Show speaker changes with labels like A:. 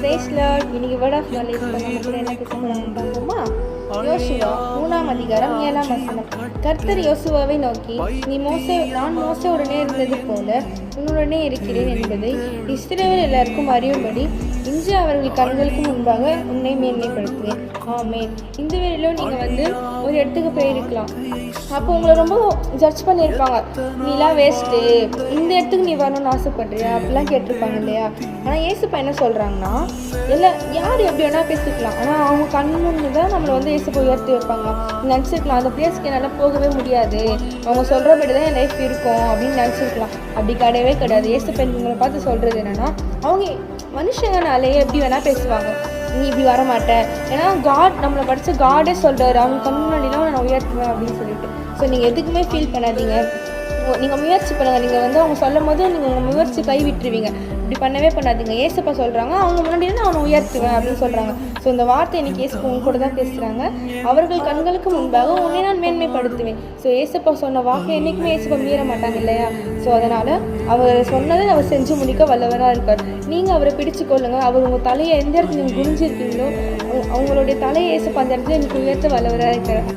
A: Price lord. இன்னைக்கு word of knowledge நம்ம கூட என்ன பேச போறாங்க பார்ப்போமா? யோசுவா 3ஆம் அதிகாரம் 7ஆம் வசனம். கர்த்தர் யோசுவாவை நோக்கி, நான் மோசேயுடனே இருந்தது போல உன்னுடனே இருக்கிறேன் என்பதை இஸ்ரவேல் எல்லாருக்கும் அறியும்படி இன்று அவர்கள் கண்களுக்கு முன்பாக உன்னை மேன்மைப்படுத்துவேன். ஆமேன். இந்த வேளையிலும் நீங்கள் ஒரு இடத்துக்கு போயிருக்கலாம். அப்போ உங்களை ரொம்ப ஜட்ஜ் பண்ணியிருப்பாங்க. நீலாம் வேஸ்ட்டு, இந்த இடத்துக்கு நீ வரணும்னு ஆசைப்படுறியா அப்படிலாம் கேட்டிருப்பாங்க இல்லையா? ஆனால் ஏசுப்பா என்ன சொல்கிறாங்கன்னா, யார் எப்படி வேணால் பேசிக்கலாம், ஆனால் அவங்க கண் முன்னு தான் நம்மளை ஏசுப்பா உயர்த்தி வைப்பாங்க. நினச்சிருக்கலாம் அந்த பிளேஸ்க்கு என்னால் போகவே முடியாது, அவங்க சொல்கிறபடி தான் என் லைஃப் இருக்கும் அப்படின்னு நினச்சிருக்கலாம். அப்படி கிடையவே கிடையாது. ஏசுப்பா உங்களை பார்த்து சொல்கிறது என்னென்னா, அவங்க மனுஷங்கனாலே எப்படி வேணால் பேசுவாங்க. நீ இப்படி வரமாட்டேன், ஏன்னா காட் நம்மளை படித்த காடே சொல்கிறாரு, அவங்க கண் முன்னாடிலாம் நான் உயர்த்துவேன் அப்படின்னு சொல்லிட்டு. ஸோ நீங்கள் எதுக்குமே ஃபீல் பண்ணாதீங்க. நீங்கள் முயற்சி பண்ணுங்கள். நீங்கள் அவங்க சொல்லும் போது நீங்கள் உங்கள் முயற்சி கைவிட்டுருவீங்க. இப்படி பண்ணவே பண்ணாதீங்க. ஏசப்பா சொல்கிறாங்க, அவங்க முன்னாடி நான் அவனை உயர்த்துவேன் அப்படின்னு சொல்கிறாங்க. ஸோ இந்த வார்த்தை இன்னைக்கு ஏசப்பா உங்க கூட தான் பேசுகிறாங்க. அவர்கள் கண்களுக்கு முன்பாக உன்னை நான் மேன்மைப்படுத்துவேன். ஸோ ஏசப்பா சொன்ன வாக்கை என்றைக்குமே ஏசப்பா மீற மாட்டாங்க இல்லையா? ஸோ அதனால் அவர் சொன்னதை அவர் செஞ்சு முடிக்க வல்லவராக இருக்கார். நீங்கள் அவரை பிடிச்சு கொள்ளுங்கள். அவர் உங்கள் தலையை எந்த இடத்துல நீங்கள் குனிஞ்சிருக்கீங்களோ அவங்களுடைய தலையை ஏசப்பா அந்த இடத்துல எனக்கு உயர்த்த வல்லவராக இருக்கிறார்.